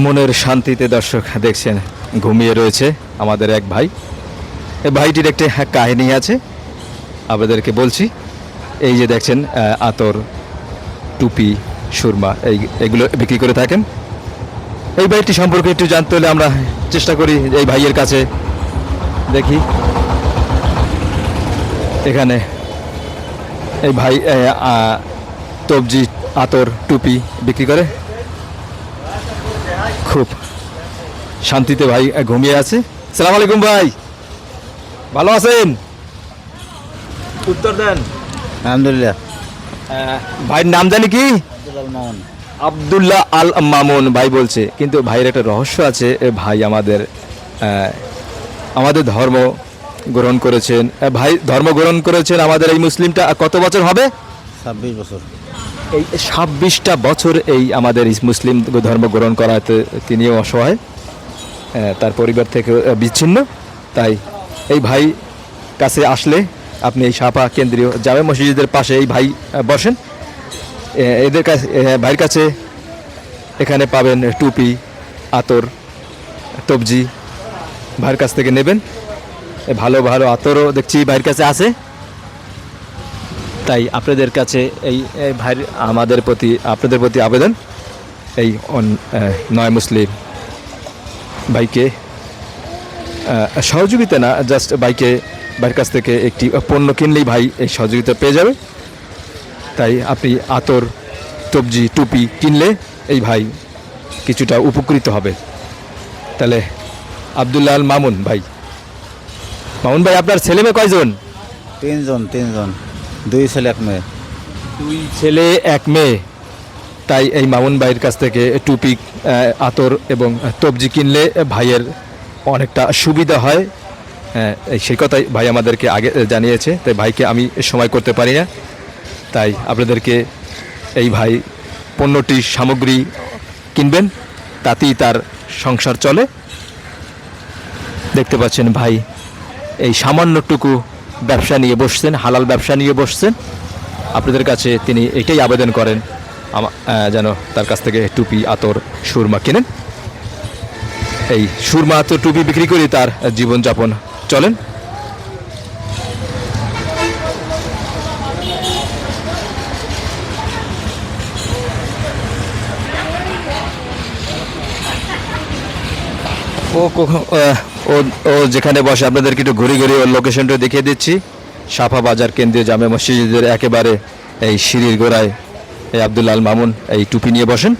মনের শান্তিতে দর্শক দেখছেন ঘুমিয়ে রয়েছে আমাদের এক ভাই। এই ভাইটির একটি কাহিনী আছে, আপনাদেরকে বলছি। এই যে দেখছেন আতর, টুপি, সুরমা এগুলো বিক্রি করে থাকেন। এই ভাইটি সম্পর্কে একটু জানতে হলে আমরা চেষ্টা করি এই ভাইয়ের কাছে। দেখি এখানে এই ভাই তবজি, আতর, টুপি বিক্রি করে। খুব শান্তিতে ভাই ঘুমিয়ে আছে। সালাম আলাইকুম ভাই, ভালো আছেন? উত্তর দেন। আলহামদুলিল্লাহ। ভাইয়ের নাম জানি কি? আব্দুল্লাহ আল মামুন ভাই বলছে, কিন্তু ভাইয়ের একটা রহস্য আছে। ভাই আমাদের ধর্ম গ্রহণ করেছেন। ভাই ধর্ম গ্রহণ করেছেন আমাদের এই মুসলিমটা কত বছর হবে? 26 বছর। এই 26টা বছর এই আমাদের মুসলিম ধর্ম গ্রহণ করাতে তিনিও অসহায়, তার পরিবার থেকে বিচ্ছিন্ন। তাই এই ভাই কাছে আসলে আপনি এই সাপা কেন্দ্রীয় জামে মসজিদের পাশে এই ভাই বসেন। এদের কাছে, ভাইয়ের কাছে এখানে পাবেন টুপি, আতর, তবজি। ভাইয়ের কাছ থেকে নেবেন। ভালো ভালো আতরও দেখছি ভাইয়ের কাছে আছে। তাই আপনাদের কাছে এই ভাইয়ের আপনাদের প্রতি আবেদন, এই নয় মুসলিম ভাইকে সহযোগিতা না, জাস্ট ভাইয়ের কাছ থেকে একটি পণ্য কিনলেই ভাই এই সহযোগিতা পেয়ে যাবে। তাই আপনি আতর, তবজি, টুপি কিনলে এই ভাই কিছুটা উপকৃত হবে। তাহলে আব্দুল্লাহ আল মামুন ভাই, আপনার ছেলে মেয়ে কয়জন? তিনজন। 2 ছেলে 1 মেয়ে। 2 ছেলে 1 মেয়ে। তাই এই মামুন ভাইয়ের কাছ থেকে টুপি, আতর এবং তবজি কিনলে ভাইয়ের অনেকটা সুবিধা হয়। সেই কথাই ভাই আমাদেরকে আগে জানিয়েছে। তাই ভাইকে আমি সময় করতে পারি না, তাই আপনাদেরকে এই ভাই পণ্যটি সামগ্রী কিনবেন, তাতেই তার সংসার চলে। দেখতে পাচ্ছেন ভাই এই সামান্যটুকু ব্যবসা নিয়ে বসছেন, হালাল ব্যবসা নিয়ে বসছেন। আপনাদের কাছে তিনি এটাই আবেদন করেন যেন তার কাছ থেকে টুপি, আতর, সুরমা কিনেন। এই সুরমা, আতর, টুপি বিক্রি করে তার জীবনযাপন চলেন। ও যেখানে বসে আপনাদেরকে একটু ঘুরে ঘুরে ওর লোকেশনটা দেখিয়ে দিচ্ছি। সাফা বাজার কেন্দ্রীয় জামে মসজিদের একেবারে এই সিঁড়ির গোড়ায় এই আব্দুল্লাহ আল মামুন এই টুপি নিয়ে বসেন।